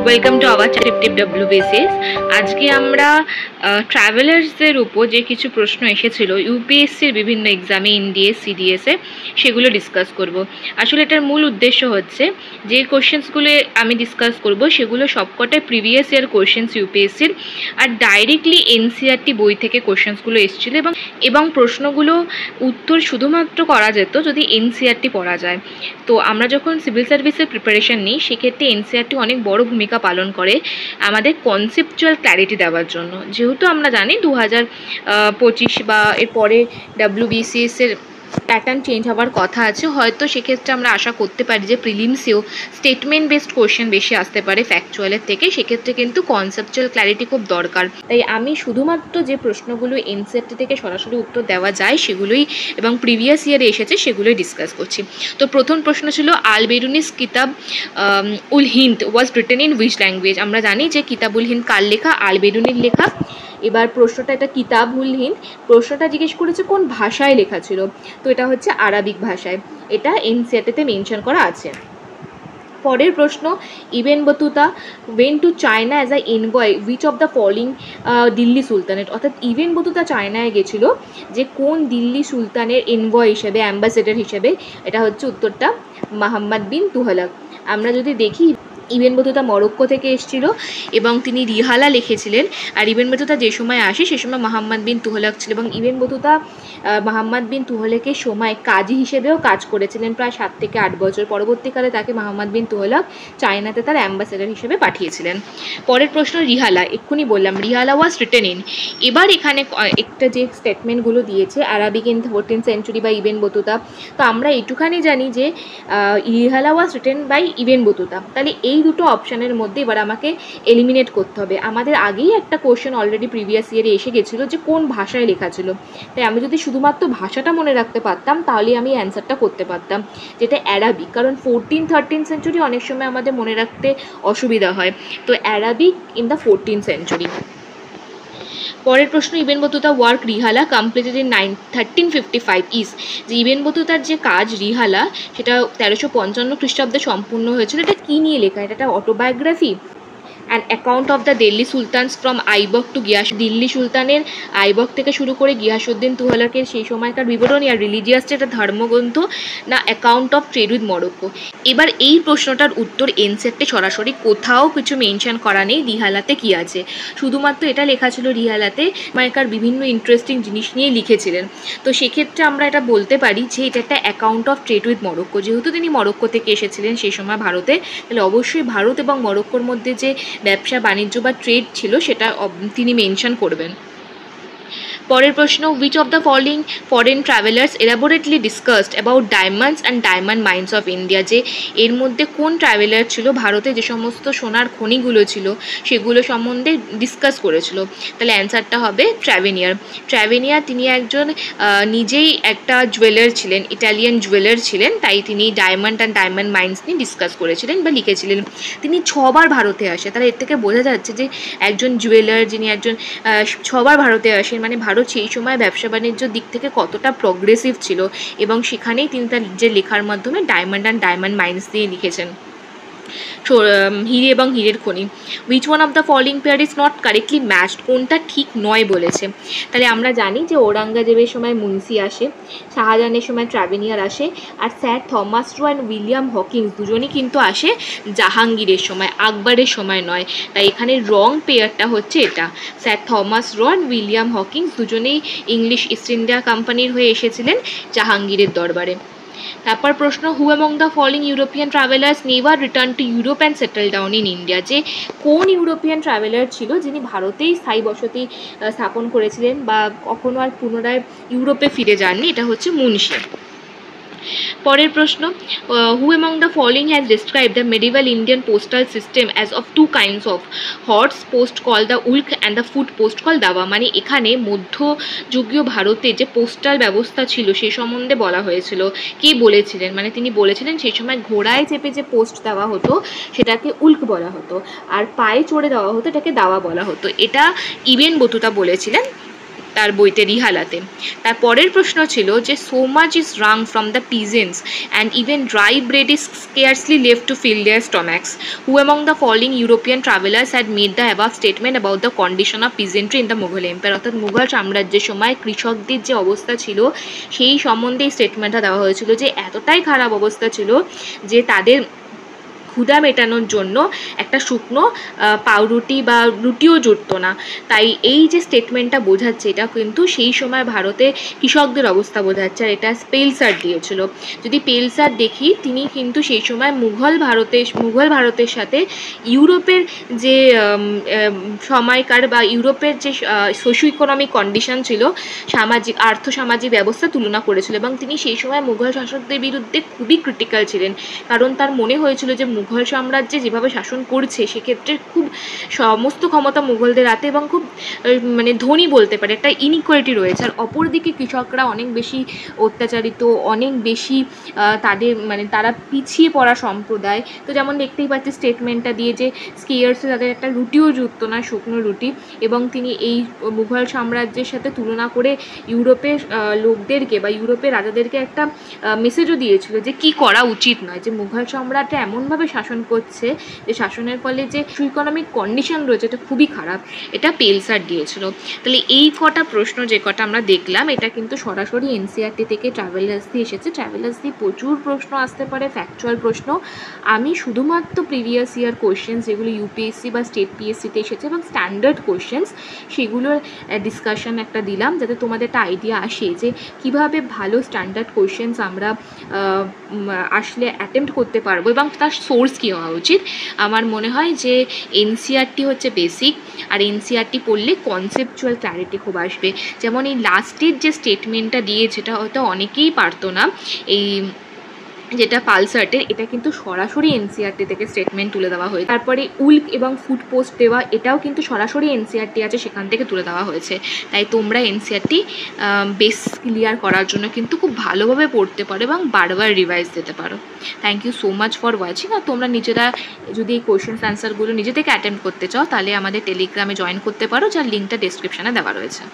Welcome to our tip WBCS। আজকে আমরা ট্রাভেলার্সদের উপর যে কিছু প্রশ্ন এসেছিল ইউপিএসসির বিভিন্ন এক্সামে, NDS CDS-এ, সেগুলো ডিসকাস করব। আসলে এটার মূল উদ্দেশ্য হচ্ছে যে কোশ্চেন্সগুলো আমি ডিসকাস করব সেগুলো সবকটাই প্রিভিয়াস ইয়ার কোশ্চেন্স ইউপিএসসির, আর ডাইরেক্টলি NCERT বই থেকে কোশ্চেন্সগুলো এসেছিল এবং প্রশ্নগুলো উত্তর শুধুমাত্র করা যেত যদি NCERT পড়া যায়। তো আমরা যখন সিভিল সার্ভিসের প্রিপারেশন নিই সেক্ষেত্রে NCERT অনেক বড় ভূমিকা পালন করে আমাদের কনসেপচুয়াল ক্ল্যারিটি দেওয়ার জন্য। যেহেতু আমরা জানি 2025 বা এরপরে WBCS-এর প্যাটার্ন চেঞ্জ হওয়ার কথা আছে, হয়তো সেক্ষেত্রে আমরা আশা করতে পারি যে প্রিলিমসেও স্টেটমেন্ট বেসড কোশ্চেন বেশি আসতে পারে ফ্যাকচুয়ালের থেকে। সেক্ষেত্রে কিন্তু কনসেপচুয়াল ক্ল্যারিটি খুব দরকার। তাই আমি শুধুমাত্র যে প্রশ্নগুলো NCERT থেকে সরাসরি উত্তর দেওয়া যায় সেগুলোই এবং প্রিভিয়াস ইয়ারে এসেছে সেগুলোই ডিসকাস করছি। তো প্রথম প্রশ্ন ছিল Al-Biruni's Kitab ul Hind was written in which language. আমরা জানি যে কিতাব উল হিন্দ কার লেখা? আল-বেরুনির লেখা। এবার প্রশ্নটা, এটা কিতাব উল হিন্দ, প্রশ্নটা জিজ্ঞেস করেছে কোন ভাষায় লেখা ছিল, তো এটা হচ্ছে আরাবিক ভাষায়। এটা NCERT-তে মেনশন করা আছে। পরের প্রশ্ন, Ibn Battuta went to China as a envoy which of the following Delhi sultanate. অর্থাৎ ইবেন বতুতা চায়নায় গেছিল যে কোন দিল্লি সুলতানের এনভয় হিসেবে, অ্যাম্বাসেডার হিসেবে? এটা হচ্ছে উত্তরটা মোহাম্মদ বিন তুগলক। আমরা যদি দেখি, ইবেন বতুতা মরক্কো থেকে এসেছিল এবং তিনি রিহালা লিখেছিলেন। আর ইবেন বতুতা যে সময় আসে সে সময় মোহাম্মদ বিন তুগলক ছিল, এবং ইবেন বতুতা মোহাম্মদ বিন তুগলকের সময় কাজী হিসেবেও কাজ করেছিলেন প্রায় 7 থেকে 8 বছর। পরবর্তীকালে তাকে মোহাম্মদ বিন তুগলক চায়নাতে তার অ্যাম্বাসেডার হিসেবে পাঠিয়েছিলেন। পরের প্রশ্ন, রিহালা, এক্ষুনি বললাম রিহালা ওয়াজ রিটেন ইন। এবার এখানে একটা যে স্টেটমেন্টগুলো দিয়েছে আরাবিক ইন 14th century বা ইবেন বতুতা, তো আমরা একটুখানি জানি যে Rihla was written by Ibn Battuta. তাহলে এই দুটো অপশানের মধ্যে এবার আমাকে এলিমিনেট করতে হবে। আমাদের আগেই একটা কোশ্চেন অলরেডি প্রিভিয়াস ইয়ারে এসে গেছিলো যে কোন ভাষায় লেখা ছিল। তাই আমি যদি শুধুমাত্র ভাষাটা মনে রাখতে পারতাম তাহলে আমি অ্যান্সারটা করতে পারতাম, যেটা অ্যারাবিক। কারণ 14th-13th century অনেক সময় আমাদের মনে রাখতে অসুবিধা হয়, তো Arabic in the 14th century। পরের প্রশ্ন, Ibn Battuta work Rihla completed in 1355 is. যে ইবেন বতুতার যে কাজ রিহালা সেটা 1355 খ্রিস্টাব্দে সম্পূর্ণ হয়েছিল। এটা কী নিয়ে লেখা? এটা একটা autobiography, an account of the Delhi sultans from Aibak to Ghiyas. Delhi সুলতানের আইবক থেকে শুরু করে গিয়াসউদ্দিন তুগলকের সেই সময়কার বিবরণী, আর রিলিজিয়াস এটা ধর্মগ্রন্থ, না account of trade with Morocco? এবার এই প্রশ্নটার উত্তর NCERT সরাসরি কোথাও কিছু মেনশন করা নেই রিহালাতে কী আছে। শুধুমাত্র এটা লেখা ছিল রিহালাতে সময়কার বিভিন্ন ইন্টারেস্টিং জিনিস নিয়ে লিখেছিলেন। তো সেক্ষেত্রে আমরা এটা বলতে পারি যে এটা একটা account of trade with Morocco. যেহেতু তিনি মরক্কো থেকে এসেছিলেন সেই সময় ভারতে, তাহলে অবশ্যই ভারত এবং মরক্কোর মধ্যে যে ব্যবসা বাণিজ্য বা ট্রেড ছিল সেটা তিনি মেনশন করবেন। পরের প্রশ্ন, which of the following foreign travellers elaborately discussed about diamonds and diamond mines of India. যে এর মধ্যে কোন ট্রাভেলার ছিল ভারতে যে সমস্ত সোনার খনিগুলো ছিল সেগুলো সম্বন্ধে ডিসকাস করেছিল? তাহলে অ্যান্সারটা হবে ট্র্যাভেনিয়ার। ট্র্যাভেনিয়ার তিনি একজন নিজেই একটা জুয়েলার ছিলেন, ইটালিয়ান জুয়েলার ছিলেন, তাই তিনি ডায়মন্ড অ্যান্ড ডায়মন্ড মাইন্স নিয়ে ডিসকাস করেছিলেন বা লিখেছিলেন। তিনি 6 বার ভারতে আসে, তাহলে এর থেকে বোঝা যাচ্ছে যে একজন জুয়েলার যিনি একজন 6 বার ভারতে আসেন, মানে ভারত সেই সময় ব্যবসা বাণিজ্যর দিক থেকে কতটা প্রগ্রেসিভ ছিল, এবং সেখানেই তিনি তার যে লেখার মাধ্যমে ডায়মন্ড অ্যান্ড ডায়মন্ড মাইন্স দিয়ে লিখেছেন হিরে এবং হীরের খনি। Which one of the following pair is not correctly matched, কোনটা ঠিক নয় বলেছে? তাহলে আমরা জানি যে ঔরঙ্গজেবের সময় মুন্সি আসে, শাহজাহানের সময় ট্র্যাভেনিয়ার আসে, আর স্যার থমাস র অ্যান্ড উইলিয়াম হকিন্স দুজনই কিন্তু আসে জাহাঙ্গীরের সময়, আকবরের সময় নয়। তাই এখানে রং পেয়ারটা হচ্ছে এটা, স্যার থমাস র অ্যান্ড উইলিয়াম হকিন্স দুজনেই ইংলিশ ইস্ট ইন্ডিয়া কোম্পানির হয়ে এসেছিলেন জাহাঙ্গীরের দরবারে। তারপর প্রশ্ন, who among the following European travellers never return to Europe and settle down in India. যে কোন ইউরোপিয়ান ট্রাভেলার ছিল যিনি ভারতেই স্থায়ী বসতি স্থাপন করেছিলেন বা কখনো আর পুনরায় ইউরোপে ফিরে যাননি? এটা হচ্ছে মুন্সি। পরের প্রশ্ন, who among the following has describe the medieval Indian postal system as of 2 kinds of horse post call the uluq and the foot post call dawa. মানে এখানে মধ্যযুগীয় ভারতে যে পোস্টাল ব্যবস্থা ছিল সে সম্বন্ধে বলা হয়েছিল। কে বলেছিলেন? মানে তিনি বলেছিলেন সেই সময় ঘোড়ায় চেপে যে পোস্ট দেওয়া হতো সেটাকে উল্ক বলা হতো, আর পায়ে চড়ে দেওয়া হতো এটাকে দাওয়া বলা হতো। এটা ইবেন বতুতা বলেছিলেন। তার বইতে রিহালাতে। তার পরের প্রশ্ন ছিল যে so much is wrung from the peasants and even dry bread is scarcely left to fill their stomachs. Who among the following European travelers had made the above statement about the condition of peasantry in the Mughal Empire? অর্থাৎ মুঘল সাম্রাজ্যের সময় কৃষকদের যে অবস্থা ছিল সেই সম্বন্ধে এই স্টেটমেন্টটা দেওয়া হয়েছিল যে এতটাই খারাপ অবস্থা ছিল যে তাদের ক্ষুধা মেটানোর জন্য একটা শুকনো পাউরুটি বা রুটিও জুটতো না। তাই এই যে স্টেটমেন্টটা বোঝাচ্ছে এটা কিন্তু সেই সময় ভারতে কৃষকদের অবস্থা বোঝাচ্ছে, আর এটা স্পেলসার দিয়েছিল। যদি পেলসার দেখি তিনি কিন্তু সেই সময় মুঘল ভারতের সাথে ইউরোপের যে সময়কার বা ইউরোপের যে সোশিও ইকোনমিক কন্ডিশন ছিল, আর্থসামাজিক ব্যবস্থা তুলনা করেছিল, এবং তিনি সেই সময় মুঘল শাসকদের বিরুদ্ধে খুবই ক্রিটিক্যাল ছিলেন, কারণ তার মনে হয়েছিল যে মুঘল সাম্রাজ্যে যেভাবে শাসন করছে সেক্ষেত্রে খুব সমস্ত ক্ষমতা মুঘলদের হাতে এবং খুব মানে ধনী বলতে পারে, একটা ইনইকুয়ালিটি রয়েছে। আর অপরদিকে কৃষকরা অনেক বেশি অত্যাচারিত, অনেক বেশি তারা পিছিয়ে পড়া সম্প্রদায়। তো যেমন দেখতেই পাচ্ছি স্টেটমেন্টটা দিয়ে যে স্কেয়ার্সে তাদের একটা রুটিও জুটতো না, শুকনো রুটি, এবং তিনি এই মুঘল সাম্রাজ্যের সাথে তুলনা করে ইউরোপের লোকদেরকে বা ইউরোপের রাজাদেরকে একটা মেসেজও দিয়েছিল যে কি করা উচিত নয়, যে মুঘল সম্রাটরা এমনভাবে শাসন করছে যে শাসনের ফলে যে ইকোনমিক কন্ডিশন রয়েছে এটা খুবই খারাপ। এটা পেলসার দিয়েছিল। তাহলে এই কটা প্রশ্ন যে কটা আমরা দেখলাম এটা কিন্তু সরাসরি এনসিইআরটি থেকে ট্রাভেলার্স দিয়ে এসেছে। ট্রাভেলার্স দিয়ে প্রচুর প্রশ্ন আসতে পারে, ফ্যাকচুয়াল প্রশ্ন। আমি শুধুমাত্র প্রিভিয়াস ইয়ার কোয়েশ্চেন্স যেগুলো ইউপিএসসি বা স্টেট পিএসসিতে এসেছে এবং স্ট্যান্ডার্ড কোয়েশ্চেন্স সেগুলোর ডিসকাশন একটা দিলাম, যাতে তোমাদের একটা আইডিয়া আসে যে কিভাবে ভালো স্ট্যান্ডার্ড কোয়েশ্চেন্স আমরা আসলে অ্যাটেম্প্ট করতে পারবো এবং তার সোর্স কী হওয়া উচিত। আমার মনে হয় যে এনসিইআরটি হচ্ছে বেসিক, আর এনসিইআরটি পড়লে কনসেপচুয়াল ক্ল্যারিটি খুব আসবে। যেমন এই লাস্টের যে স্টেটমেন্টটা দিয়েছে এটা হয়তো অনেকেই পারতো না, এই যেটা পালসার্টের, এটা কিন্তু সরাসরি এনসিইআরটি থেকে স্টেটমেন্ট তুলে দেওয়া হয়েছে। তারপরে উল্ক এবং ফুড পোস্ট দেওয়া, এটাও কিন্তু সরাসরি এনসিইআরটি আছে সেখান থেকে তুলে দেওয়া হয়েছে। তাই তোমরা এনসিইআরটি বেস ক্লিয়ার করার জন্য কিন্তু খুব ভালোভাবে পড়তে পারো এবং বারবার রিভাইজ দিতে পারো। Thank you so much for watching. আর তোমরা নিজেরা যদি এই কোয়েশ্চেন্স অ্যান্সারগুলো নিজে থেকে অ্যাটেম্প্ট করতে চাও তাহলে আমাদের টেলিগ্রামে জয়েন করতে পারো, যার লিঙ্কটা ডেসক্রিপশানে দেওয়া রয়েছে।